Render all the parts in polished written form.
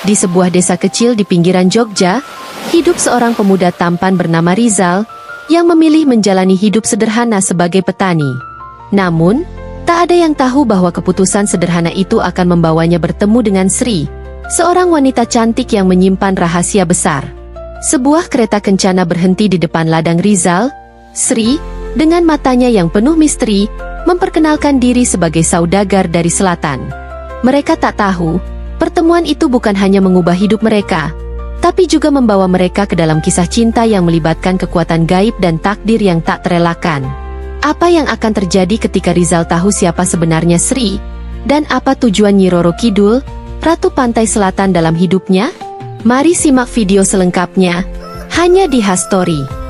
Di sebuah desa kecil di pinggiran Jogja, hidup seorang pemuda tampan bernama Rizal, yang memilih menjalani hidup sederhana sebagai petani. Namun, tak ada yang tahu bahwa keputusan sederhana itu akan membawanya bertemu dengan Sri, seorang wanita cantik yang menyimpan rahasia besar. Sebuah kereta kencana berhenti di depan ladang Rizal. Sri, dengan matanya yang penuh misteri, memperkenalkan diri sebagai saudagar dari selatan. Mereka tak tahu, pertemuan itu bukan hanya mengubah hidup mereka, tapi juga membawa mereka ke dalam kisah cinta yang melibatkan kekuatan gaib dan takdir yang tak terelakkan. Apa yang akan terjadi ketika Rizal tahu siapa sebenarnya Sri, dan apa tujuan Nyi Roro Kidul, Ratu Pantai Selatan dalam hidupnya? Mari simak video selengkapnya, hanya di Hastory.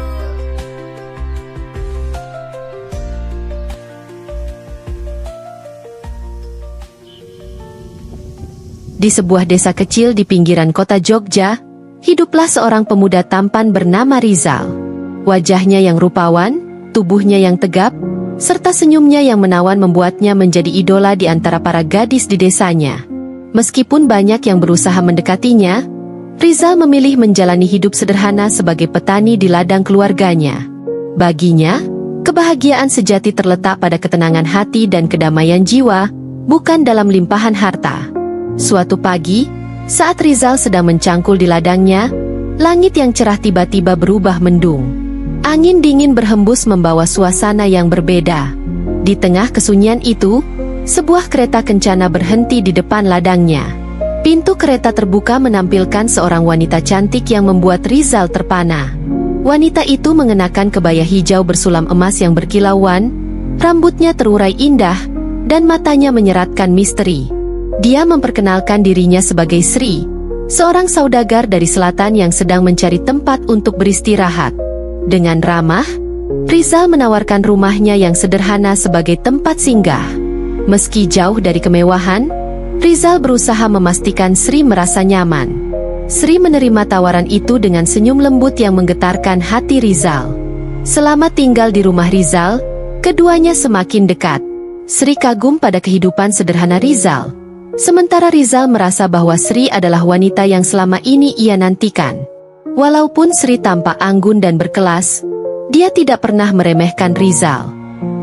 Di sebuah desa kecil di pinggiran kota Jogja, hiduplah seorang pemuda tampan bernama Rizal. Wajahnya yang rupawan, tubuhnya yang tegap, serta senyumnya yang menawan membuatnya menjadi idola di antara para gadis di desanya. Meskipun banyak yang berusaha mendekatinya, Rizal memilih menjalani hidup sederhana sebagai petani di ladang keluarganya. Baginya, kebahagiaan sejati terletak pada ketenangan hati dan kedamaian jiwa, bukan dalam limpahan harta. Suatu pagi, saat Rizal sedang mencangkul di ladangnya, langit yang cerah tiba-tiba berubah mendung. Angin dingin berhembus membawa suasana yang berbeda. Di tengah kesunyian itu, sebuah kereta kencana berhenti di depan ladangnya. Pintu kereta terbuka menampilkan seorang wanita cantik yang membuat Rizal terpana. Wanita itu mengenakan kebaya hijau bersulam emas yang berkilauan, rambutnya terurai indah, dan matanya menyeratkan misteri. Dia memperkenalkan dirinya sebagai Sri, seorang saudagar dari selatan yang sedang mencari tempat untuk beristirahat. Dengan ramah, Rizal menawarkan rumahnya yang sederhana sebagai tempat singgah. Meski jauh dari kemewahan, Rizal berusaha memastikan Sri merasa nyaman. Sri menerima tawaran itu dengan senyum lembut yang menggetarkan hati Rizal. Selama tinggal di rumah Rizal, keduanya semakin dekat. Sri kagum pada kehidupan sederhana Rizal, sementara Rizal merasa bahwa Sri adalah wanita yang selama ini ia nantikan. Walaupun Sri tampak anggun dan berkelas, dia tidak pernah meremehkan Rizal.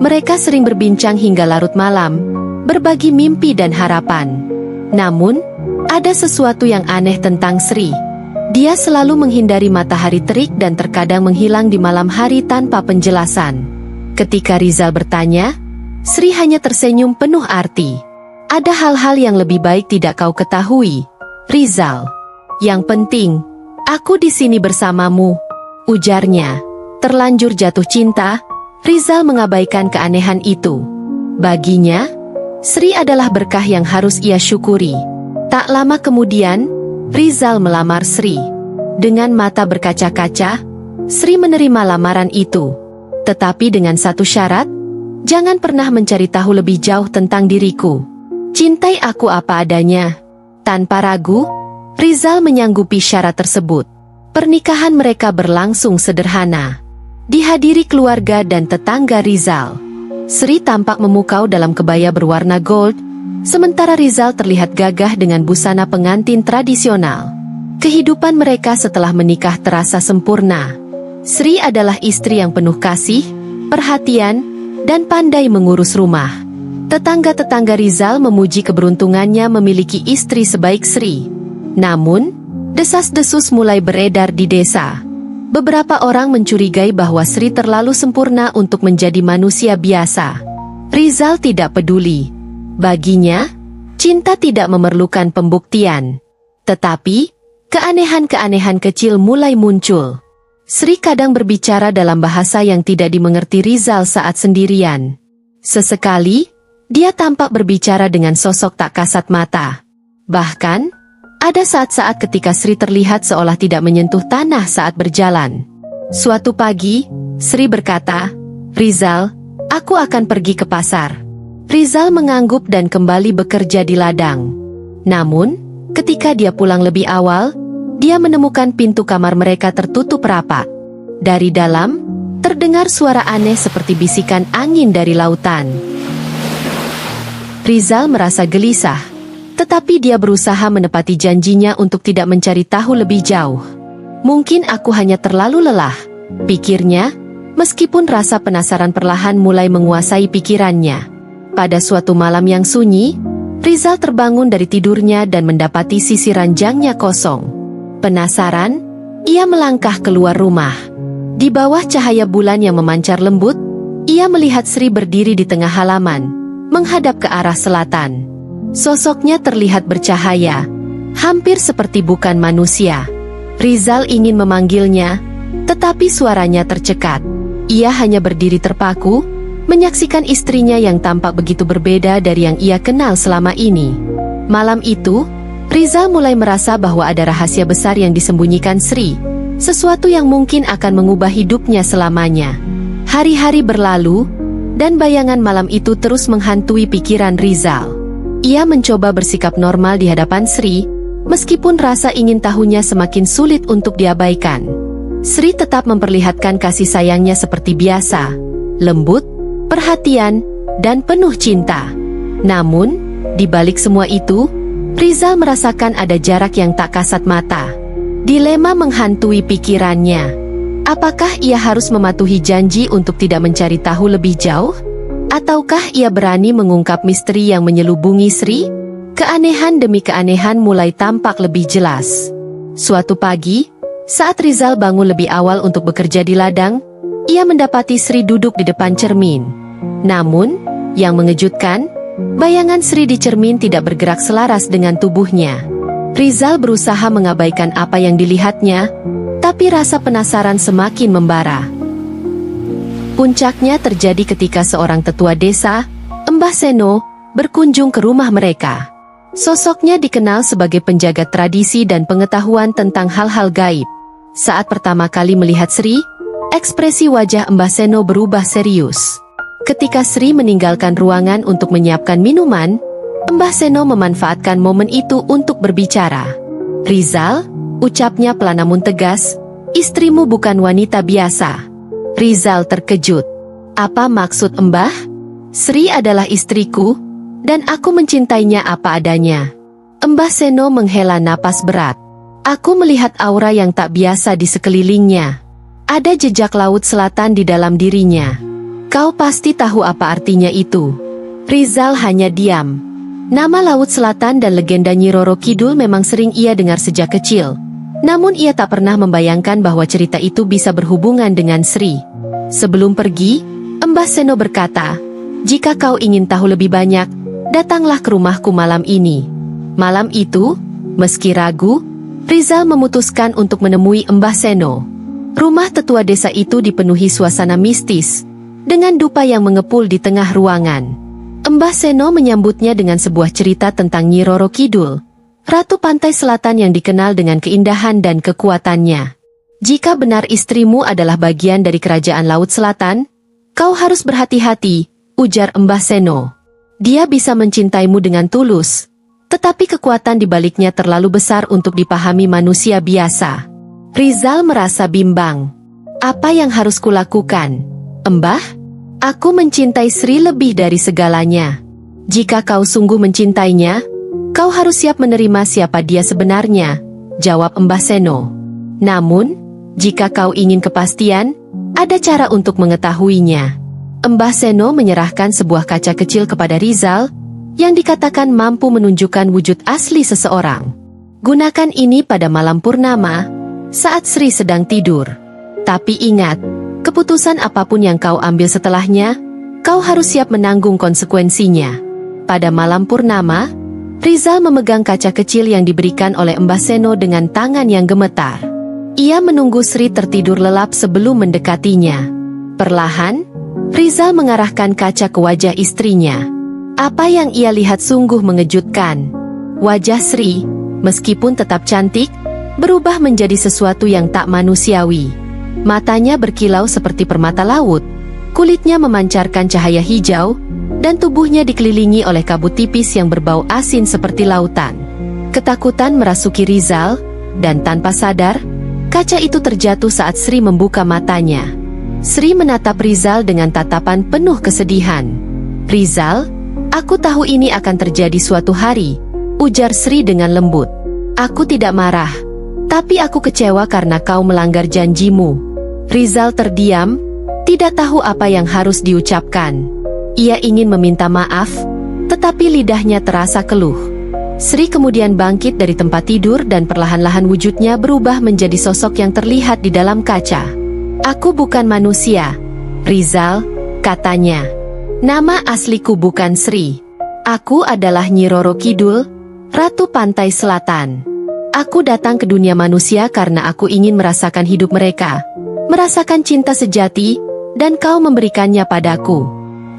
Mereka sering berbincang hingga larut malam, berbagi mimpi dan harapan. Namun, ada sesuatu yang aneh tentang Sri. Dia selalu menghindari matahari terik dan terkadang menghilang di malam hari tanpa penjelasan. Ketika Rizal bertanya, Sri hanya tersenyum penuh arti. Ada hal-hal yang lebih baik tidak kau ketahui, Rizal. Yang penting, aku di sini bersamamu, ujarnya. Terlanjur jatuh cinta, Rizal mengabaikan keanehan itu. Baginya, Sri adalah berkah yang harus ia syukuri. Tak lama kemudian, Rizal melamar Sri. Dengan mata berkaca-kaca, Sri menerima lamaran itu. Tetapi dengan satu syarat, jangan pernah mencari tahu lebih jauh tentang diriku. Cintai aku apa adanya. Tanpa ragu, Rizal menyanggupi syarat tersebut. Pernikahan mereka berlangsung sederhana. Dihadiri keluarga dan tetangga Rizal. Sri tampak memukau dalam kebaya berwarna gold, sementara Rizal terlihat gagah dengan busana pengantin tradisional. Kehidupan mereka setelah menikah terasa sempurna. Sri adalah istri yang penuh kasih, perhatian, dan pandai mengurus rumah. Tetangga-tetangga Rizal memuji keberuntungannya memiliki istri sebaik Sri. Namun, desas-desus mulai beredar di desa. Beberapa orang mencurigai bahwa Sri terlalu sempurna untuk menjadi manusia biasa. Rizal tidak peduli. Baginya, cinta tidak memerlukan pembuktian. Tetapi, keanehan-keanehan kecil mulai muncul. Sri kadang berbicara dalam bahasa yang tidak dimengerti Rizal saat sendirian. Sesekali, dia tampak berbicara dengan sosok tak kasat mata. Bahkan, ada saat-saat ketika Sri terlihat seolah tidak menyentuh tanah saat berjalan. Suatu pagi, Sri berkata, "Rizal, aku akan pergi ke pasar." Rizal mengangguk dan kembali bekerja di ladang. Namun, ketika dia pulang lebih awal, dia menemukan pintu kamar mereka tertutup rapat. Dari dalam, terdengar suara aneh seperti bisikan angin dari lautan. Rizal merasa gelisah. Tetapi dia berusaha menepati janjinya untuk tidak mencari tahu lebih jauh. Mungkin aku hanya terlalu lelah, pikirnya, meskipun rasa penasaran perlahan mulai menguasai pikirannya. Pada suatu malam yang sunyi, Rizal terbangun dari tidurnya dan mendapati sisi ranjangnya kosong. Penasaran, ia melangkah keluar rumah. Di bawah cahaya bulan yang memancar lembut, ia melihat Sri berdiri di tengah halaman, menghadap ke arah selatan. Sosoknya terlihat bercahaya, hampir seperti bukan manusia. Rizal ingin memanggilnya, tetapi suaranya tercekat. Ia hanya berdiri terpaku, menyaksikan istrinya yang tampak begitu berbeda dari yang ia kenal selama ini. Malam itu, Rizal mulai merasa bahwa ada rahasia besar yang disembunyikan Sri, sesuatu yang mungkin akan mengubah hidupnya selamanya. Hari-hari berlalu, dan bayangan malam itu terus menghantui pikiran Rizal. Ia mencoba bersikap normal di hadapan Sri, meskipun rasa ingin tahunya semakin sulit untuk diabaikan. Sri tetap memperlihatkan kasih sayangnya seperti biasa, lembut, perhatian, dan penuh cinta. Namun, di balik semua itu, Rizal merasakan ada jarak yang tak kasat mata. Dilema menghantui pikirannya. Apakah ia harus mematuhi janji untuk tidak mencari tahu lebih jauh? Ataukah ia berani mengungkap misteri yang menyelubungi Sri? Keanehan demi keanehan mulai tampak lebih jelas. Suatu pagi, saat Rizal bangun lebih awal untuk bekerja di ladang, ia mendapati Sri duduk di depan cermin. Namun, yang mengejutkan, bayangan Sri di cermin tidak bergerak selaras dengan tubuhnya. Rizal berusaha mengabaikan apa yang dilihatnya, tapi rasa penasaran semakin membara. Puncaknya terjadi ketika seorang tetua desa, Mbah Seno, berkunjung ke rumah mereka. Sosoknya dikenal sebagai penjaga tradisi dan pengetahuan tentang hal-hal gaib. Saat pertama kali melihat Sri, ekspresi wajah Mbah Seno berubah serius. Ketika Sri meninggalkan ruangan untuk menyiapkan minuman, Mbah Seno memanfaatkan momen itu untuk berbicara. "Rizal," ucapnya pelan namun tegas, "istrimu bukan wanita biasa." Rizal terkejut. "Apa maksud Mbah?" "Sri adalah istriku, dan aku mencintainya apa adanya." Mbah Seno menghela napas berat. "Aku melihat aura yang tak biasa di sekelilingnya. Ada jejak laut selatan di dalam dirinya. Kau pasti tahu apa artinya itu." Rizal hanya diam. Nama Laut Selatan dan legenda Nyi Roro Kidul memang sering ia dengar sejak kecil. Namun ia tak pernah membayangkan bahwa cerita itu bisa berhubungan dengan Sri. Sebelum pergi, Mbah Seno berkata, "Jika kau ingin tahu lebih banyak, datanglah ke rumahku malam ini." Malam itu, meski ragu, Rizal memutuskan untuk menemui Mbah Seno. Rumah tetua desa itu dipenuhi suasana mistis, dengan dupa yang mengepul di tengah ruangan. Mbah Seno menyambutnya dengan sebuah cerita tentang Nyi Roro Kidul, Ratu Pantai Selatan yang dikenal dengan keindahan dan kekuatannya. "Jika benar istrimu adalah bagian dari kerajaan Laut Selatan, kau harus berhati-hati," ujar Mbah Seno. "Dia bisa mencintaimu dengan tulus, tetapi kekuatan di baliknya terlalu besar untuk dipahami manusia biasa." Rizal merasa bimbang. "Apa yang harus kulakukan, Mbah? Aku mencintai Sri lebih dari segalanya. Jika kau sungguh mencintainya, kau harus siap menerima siapa dia sebenarnya," jawab Mbah Seno. "Namun, jika kau ingin kepastian, ada cara untuk mengetahuinya." Mbah Seno menyerahkan sebuah kaca kecil kepada Rizal, yang dikatakan mampu menunjukkan wujud asli seseorang. "Gunakan ini pada malam purnama, saat Sri sedang tidur. Tapi ingat, keputusan apapun yang kau ambil setelahnya, kau harus siap menanggung konsekuensinya." Pada malam purnama, Rizal memegang kaca kecil yang diberikan oleh Mbah Seno dengan tangan yang gemetar. Ia menunggu Sri tertidur lelap sebelum mendekatinya. Perlahan, Rizal mengarahkan kaca ke wajah istrinya. Apa yang ia lihat sungguh mengejutkan. Wajah Sri, meskipun tetap cantik, berubah menjadi sesuatu yang tak manusiawi. Matanya berkilau seperti permata laut, kulitnya memancarkan cahaya hijau, dan tubuhnya dikelilingi oleh kabut tipis yang berbau asin seperti lautan. Ketakutan merasuki Rizal, dan tanpa sadar, kaca itu terjatuh saat Sri membuka matanya. Sri menatap Rizal dengan tatapan penuh kesedihan. "Rizal, aku tahu ini akan terjadi suatu hari, ujar Sri dengan lembut. Aku tidak marah, tapi aku kecewa karena kau melanggar janjimu. Rizal terdiam, tidak tahu apa yang harus diucapkan. Ia ingin meminta maaf, tetapi lidahnya terasa keluh. Sri kemudian bangkit dari tempat tidur dan perlahan-lahan wujudnya berubah menjadi sosok yang terlihat di dalam kaca. Aku bukan manusia, Rizal, katanya. Nama asliku bukan Sri. Aku adalah Nyi Roro Kidul, Ratu Pantai Selatan. Aku datang ke dunia manusia karena aku ingin merasakan hidup mereka, merasakan cinta sejati, dan kau memberikannya padaku.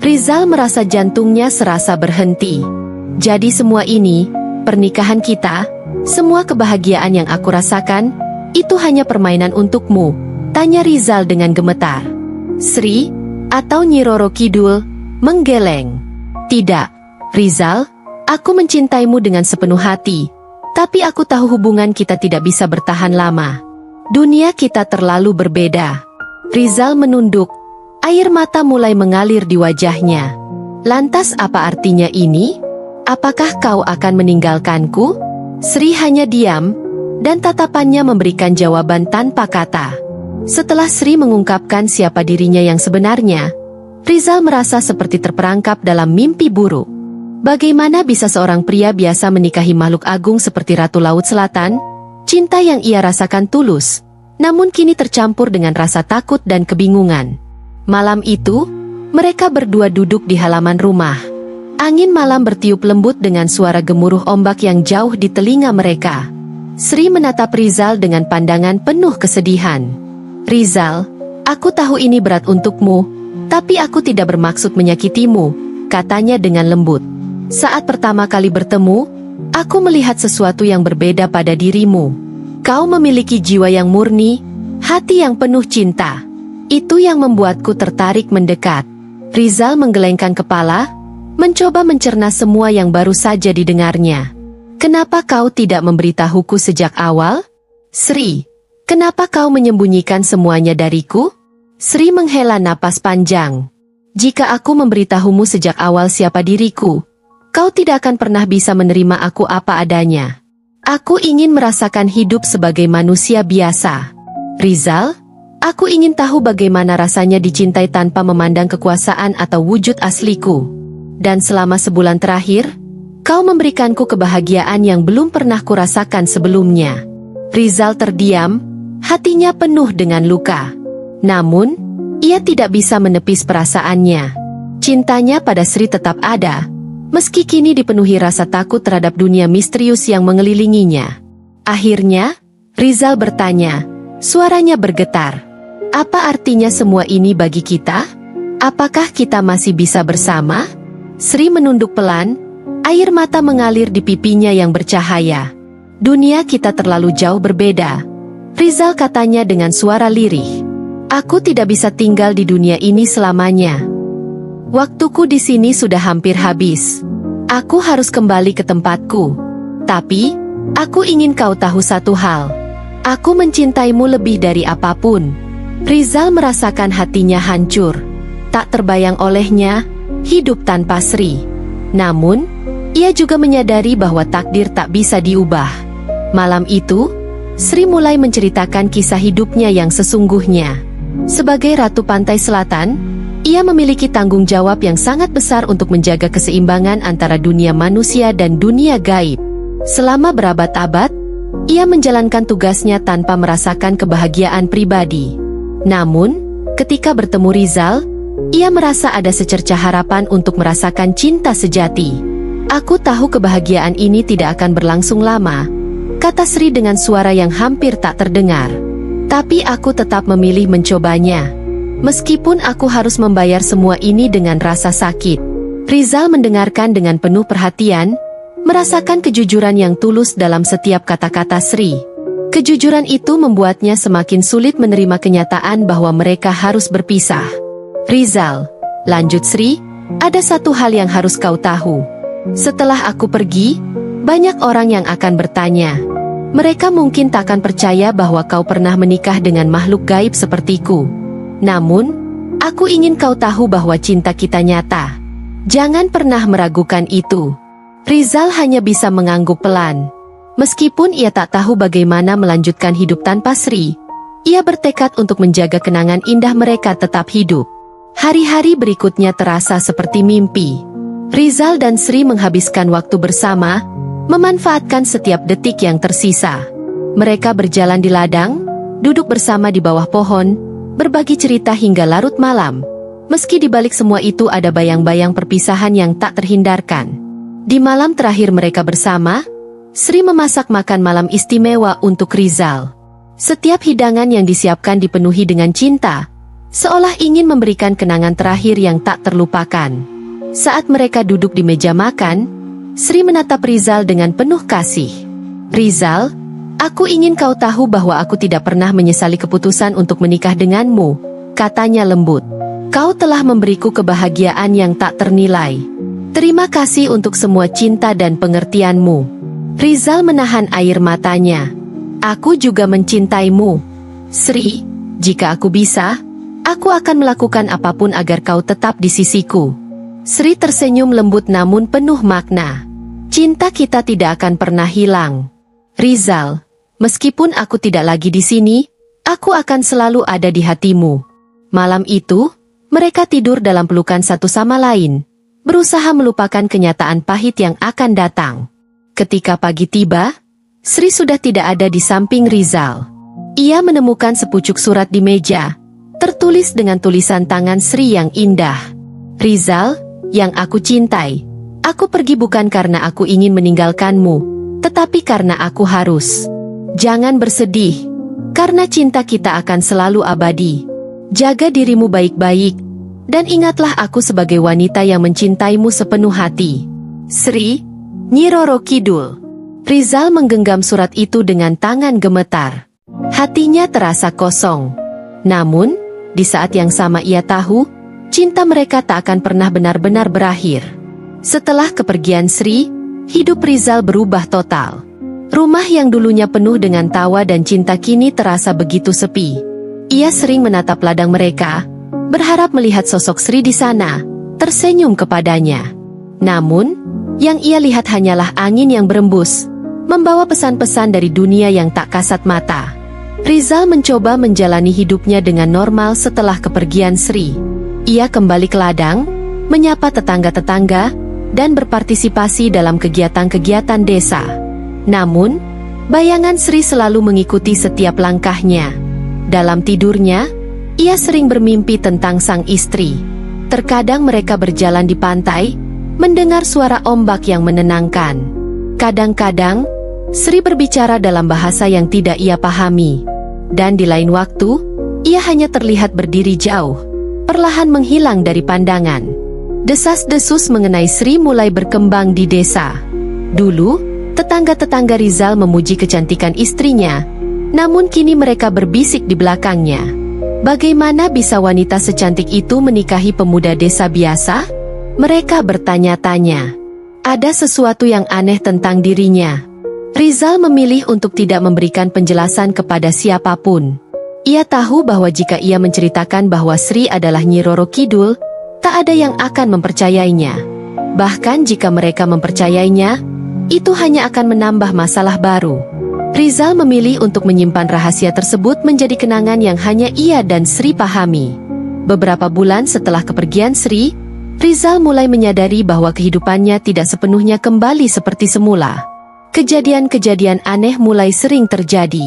Rizal merasa jantungnya serasa berhenti. Jadi semua ini, pernikahan kita, semua kebahagiaan yang aku rasakan, itu hanya permainan untukmu, tanya Rizal dengan gemetar. Sri, atau Nyi Roro Kidul, menggeleng. Tidak, Rizal, aku mencintaimu dengan sepenuh hati, tapi aku tahu hubungan kita tidak bisa bertahan lama. Dunia kita terlalu berbeda. Rizal menunduk, air mata mulai mengalir di wajahnya. Lantas apa artinya ini? Apakah kau akan meninggalkanku? Sri hanya diam, dan tatapannya memberikan jawaban tanpa kata. Setelah Sri mengungkapkan siapa dirinya yang sebenarnya, Rizal merasa seperti terperangkap dalam mimpi buruk. Bagaimana bisa seorang pria biasa menikahi makhluk agung seperti Ratu Laut Selatan? Cinta yang ia rasakan tulus, namun kini tercampur dengan rasa takut dan kebingungan. Malam itu, mereka berdua duduk di halaman rumah. Angin malam bertiup lembut dengan suara gemuruh ombak yang jauh di telinga mereka. Sri menatap Rizal dengan pandangan penuh kesedihan. Rizal, aku tahu ini berat untukmu, tapi aku tidak bermaksud menyakitimu, katanya dengan lembut. Saat pertama kali bertemu, aku melihat sesuatu yang berbeda pada dirimu. Kau memiliki jiwa yang murni, hati yang penuh cinta. Itu yang membuatku tertarik mendekat. Rizal menggelengkan kepala, mencoba mencerna semua yang baru saja didengarnya. Kenapa kau tidak memberitahuku sejak awal? Sri, kenapa kau menyembunyikan semuanya dariku? Sri menghela napas panjang. Jika aku memberitahumu sejak awal siapa diriku, kau tidak akan pernah bisa menerima aku apa adanya. Aku ingin merasakan hidup sebagai manusia biasa. Rizal, aku ingin tahu bagaimana rasanya dicintai tanpa memandang kekuasaan atau wujud asliku. Dan selama sebulan terakhir, kau memberikanku kebahagiaan yang belum pernah kurasakan sebelumnya. Rizal terdiam, hatinya penuh dengan luka. Namun, ia tidak bisa menepis perasaannya. Cintanya pada Sri tetap ada, meski kini dipenuhi rasa takut terhadap dunia misterius yang mengelilinginya. Akhirnya, Rizal bertanya, suaranya bergetar. Apa artinya semua ini bagi kita? Apakah kita masih bisa bersama? Sri menunduk pelan, air mata mengalir di pipinya yang bercahaya. Dunia kita terlalu jauh berbeda, Rizal katanya dengan suara lirih. Aku tidak bisa tinggal di dunia ini selamanya. Waktuku di sini sudah hampir habis. Aku harus kembali ke tempatku. Tapi, aku ingin kau tahu satu hal. Aku mencintaimu lebih dari apapun. Rizal merasakan hatinya hancur. Tak terbayang olehnya, hidup tanpa Sri. Namun, ia juga menyadari bahwa takdir tak bisa diubah. Malam itu, Sri mulai menceritakan kisah hidupnya yang sesungguhnya. Sebagai Ratu Pantai Selatan, ia memiliki tanggung jawab yang sangat besar untuk menjaga keseimbangan antara dunia manusia dan dunia gaib. Selama berabad-abad, ia menjalankan tugasnya tanpa merasakan kebahagiaan pribadi. Namun, ketika bertemu Rizal, ia merasa ada secercah harapan untuk merasakan cinta sejati. Aku tahu kebahagiaan ini tidak akan berlangsung lama, kata Sri dengan suara yang hampir tak terdengar. Tapi aku tetap memilih mencobanya. Meskipun aku harus membayar semua ini dengan rasa sakit. Rizal mendengarkan dengan penuh perhatian, merasakan kejujuran yang tulus dalam setiap kata-kata Sri. Kejujuran itu membuatnya semakin sulit menerima kenyataan bahwa mereka harus berpisah. Rizal, lanjut Sri, ada satu hal yang harus kau tahu. Setelah aku pergi, banyak orang yang akan bertanya. Mereka mungkin tak akan percaya bahwa kau pernah menikah dengan makhluk gaib sepertiku. Namun, aku ingin kau tahu bahwa cinta kita nyata. Jangan pernah meragukan itu. Rizal hanya bisa mengangguk pelan. Meskipun ia tak tahu bagaimana melanjutkan hidup tanpa Sri, ia bertekad untuk menjaga kenangan indah mereka tetap hidup. Hari-hari berikutnya terasa seperti mimpi. Rizal dan Sri menghabiskan waktu bersama, memanfaatkan setiap detik yang tersisa. Mereka berjalan di ladang, duduk bersama di bawah pohon, berbagi cerita hingga larut malam. Meski di balik semua itu ada bayang-bayang perpisahan yang tak terhindarkan. Di malam terakhir mereka bersama, Sri memasak makan malam istimewa untuk Rizal. Setiap hidangan yang disiapkan dipenuhi dengan cinta, seolah ingin memberikan kenangan terakhir yang tak terlupakan. Saat mereka duduk di meja makan, Sri menatap Rizal dengan penuh kasih. "Rizal, aku ingin kau tahu bahwa aku tidak pernah menyesali keputusan untuk menikah denganmu," katanya lembut. "Kau telah memberiku kebahagiaan yang tak ternilai. Terima kasih untuk semua cinta dan pengertianmu." Rizal menahan air matanya. "Aku juga mencintaimu, Sri. Jika aku bisa, aku akan melakukan apapun agar kau tetap di sisiku." Sri tersenyum lembut namun penuh makna. "Cinta kita tidak akan pernah hilang. Rizal, meskipun aku tidak lagi di sini, aku akan selalu ada di hatimu." Malam itu, mereka tidur dalam pelukan satu sama lain, berusaha melupakan kenyataan pahit yang akan datang. Ketika pagi tiba, Sri sudah tidak ada di samping Rizal. Ia menemukan sepucuk surat di meja, tertulis dengan tulisan tangan Sri yang indah. "Rizal, yang aku cintai, aku pergi bukan karena aku ingin meninggalkanmu, tetapi karena aku harus. Jangan bersedih, karena cinta kita akan selalu abadi. Jaga dirimu baik-baik, dan ingatlah aku sebagai wanita yang mencintaimu sepenuh hati. Sri, Nyi Roro Kidul." Rizal menggenggam surat itu dengan tangan gemetar. Hatinya terasa kosong. Namun, di saat yang sama ia tahu, cinta mereka tak akan pernah benar-benar berakhir. Setelah kepergian Sri, hidup Rizal berubah total. Rumah yang dulunya penuh dengan tawa dan cinta kini terasa begitu sepi. Ia sering menatap ladang mereka, berharap melihat sosok Sri di sana, tersenyum kepadanya. Namun, yang ia lihat hanyalah angin yang berembus, membawa pesan-pesan dari dunia yang tak kasat mata. Rizal mencoba menjalani hidupnya dengan normal setelah kepergian Sri. Ia kembali ke ladang, menyapa tetangga-tetangga, dan berpartisipasi dalam kegiatan-kegiatan desa. Namun, bayangan Sri selalu mengikuti setiap langkahnya. Dalam tidurnya, ia sering bermimpi tentang sang istri. Terkadang mereka berjalan di pantai, mendengar suara ombak yang menenangkan. Kadang-kadang, Sri berbicara dalam bahasa yang tidak ia pahami. Dan di lain waktu, ia hanya terlihat berdiri jauh, perlahan menghilang dari pandangan. Desas-desus mengenai Sri mulai berkembang di desa. Dulu, tetangga-tetangga Rizal memuji kecantikan istrinya, namun kini mereka berbisik di belakangnya. Bagaimana bisa wanita secantik itu menikahi pemuda desa biasa? Mereka bertanya-tanya. Ada sesuatu yang aneh tentang dirinya. Rizal memilih untuk tidak memberikan penjelasan kepada siapapun. Ia tahu bahwa jika ia menceritakan bahwa Sri adalah Nyi Roro Kidul, tak ada yang akan mempercayainya. Bahkan jika mereka mempercayainya, itu hanya akan menambah masalah baru. Rizal memilih untuk menyimpan rahasia tersebut menjadi kenangan yang hanya ia dan Sri pahami. Beberapa bulan setelah kepergian Sri, Rizal mulai menyadari bahwa kehidupannya tidak sepenuhnya kembali seperti semula. Kejadian-kejadian aneh mulai sering terjadi.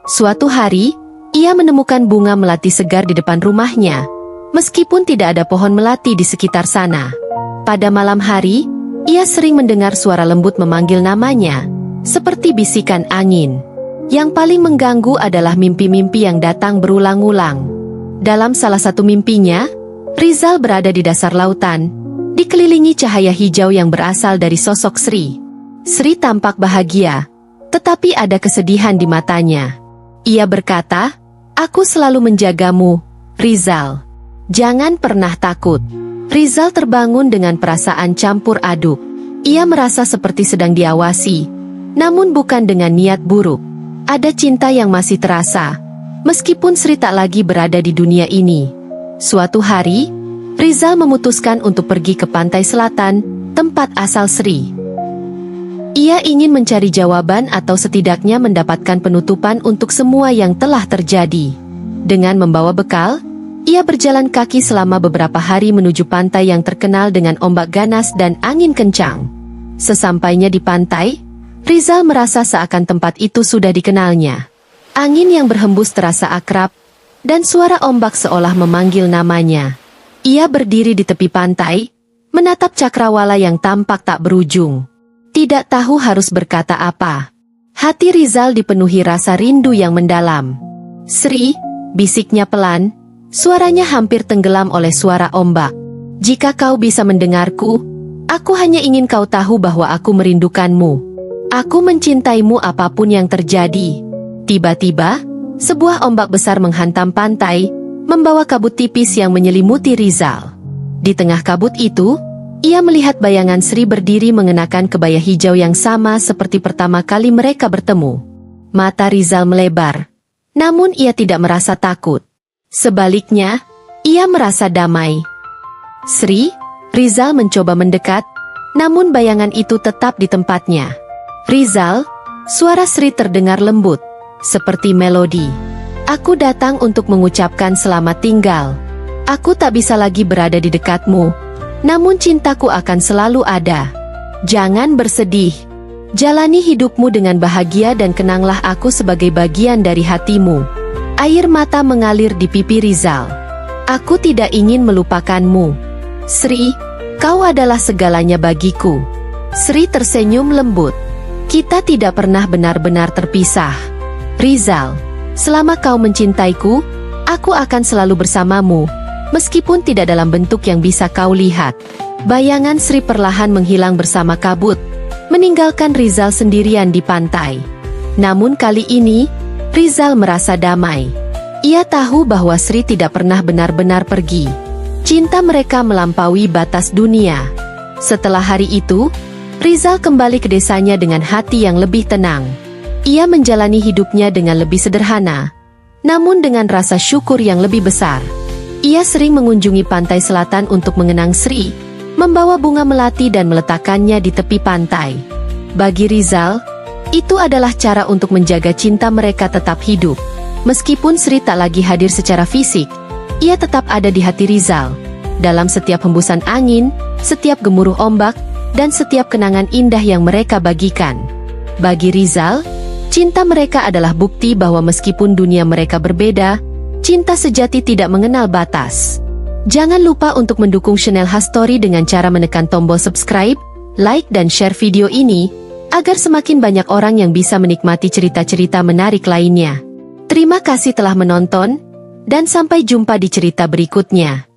Suatu hari, ia menemukan bunga melati segar di depan rumahnya, meskipun tidak ada pohon melati di sekitar sana. Pada malam hari, ia sering mendengar suara lembut memanggil namanya, seperti bisikan angin. Yang paling mengganggu adalah mimpi-mimpi yang datang berulang-ulang. Dalam salah satu mimpinya, Rizal berada di dasar lautan, dikelilingi cahaya hijau yang berasal dari sosok Sri. Sri tampak bahagia, tetapi ada kesedihan di matanya. Ia berkata, "Aku selalu menjagamu, Rizal. Jangan pernah takut." Rizal terbangun dengan perasaan campur aduk. Ia merasa seperti sedang diawasi, namun bukan dengan niat buruk. Ada cinta yang masih terasa, meskipun Sri tak lagi berada di dunia ini. Suatu hari, Rizal memutuskan untuk pergi ke pantai selatan, tempat asal Sri. Ia ingin mencari jawaban atau setidaknya mendapatkan penutupan untuk semua yang telah terjadi. Dengan membawa bekal, ia berjalan kaki selama beberapa hari menuju pantai yang terkenal dengan ombak ganas dan angin kencang. Sesampainya di pantai, Rizal merasa seakan tempat itu sudah dikenalnya. Angin yang berhembus terasa akrab, dan suara ombak seolah memanggil namanya. Ia berdiri di tepi pantai, menatap cakrawala yang tampak tak berujung. Tidak tahu harus berkata apa. Hati Rizal dipenuhi rasa rindu yang mendalam. "Sri," bisiknya pelan, suaranya hampir tenggelam oleh suara ombak. "Jika kau bisa mendengarku, aku hanya ingin kau tahu bahwa aku merindukanmu. Aku mencintaimu apapun yang terjadi." Tiba-tiba, sebuah ombak besar menghantam pantai, membawa kabut tipis yang menyelimuti Rizal. Di tengah kabut itu, ia melihat bayangan Sri berdiri mengenakan kebaya hijau yang sama seperti pertama kali mereka bertemu. Mata Rizal melebar, namun ia tidak merasa takut. Sebaliknya, ia merasa damai. "Sri," Rizal mencoba mendekat, namun bayangan itu tetap di tempatnya. "Rizal," suara Sri terdengar lembut, seperti melodi. "Aku datang untuk mengucapkan selamat tinggal. Aku tak bisa lagi berada di dekatmu. Namun cintaku akan selalu ada. Jangan bersedih. Jalani hidupmu dengan bahagia dan kenanglah aku sebagai bagian dari hatimu." Air mata mengalir di pipi Rizal. "Aku tidak ingin melupakanmu. Sri, kau adalah segalanya bagiku." Sri tersenyum lembut. "Kita tidak pernah benar-benar terpisah. Rizal, selama kau mencintaiku, aku akan selalu bersamamu. Meskipun tidak dalam bentuk yang bisa kau lihat." Bayangan Sri perlahan menghilang bersama kabut, meninggalkan Rizal sendirian di pantai. Namun kali ini, Rizal merasa damai. Ia tahu bahwa Sri tidak pernah benar-benar pergi. Cinta mereka melampaui batas dunia. Setelah hari itu, Rizal kembali ke desanya dengan hati yang lebih tenang. Ia menjalani hidupnya dengan lebih sederhana, namun dengan rasa syukur yang lebih besar. Ia sering mengunjungi pantai selatan untuk mengenang Sri, membawa bunga melati dan meletakkannya di tepi pantai. Bagi Rizal, itu adalah cara untuk menjaga cinta mereka tetap hidup. Meskipun Sri tak lagi hadir secara fisik, ia tetap ada di hati Rizal. Dalam setiap hembusan angin, setiap gemuruh ombak, dan setiap kenangan indah yang mereka bagikan. Bagi Rizal, cinta mereka adalah bukti bahwa meskipun dunia mereka berbeda, cinta sejati tidak mengenal batas. Jangan lupa untuk mendukung channel Hastori dengan cara menekan tombol subscribe, like dan share video ini, agar semakin banyak orang yang bisa menikmati cerita-cerita menarik lainnya. Terima kasih telah menonton, dan sampai jumpa di cerita berikutnya.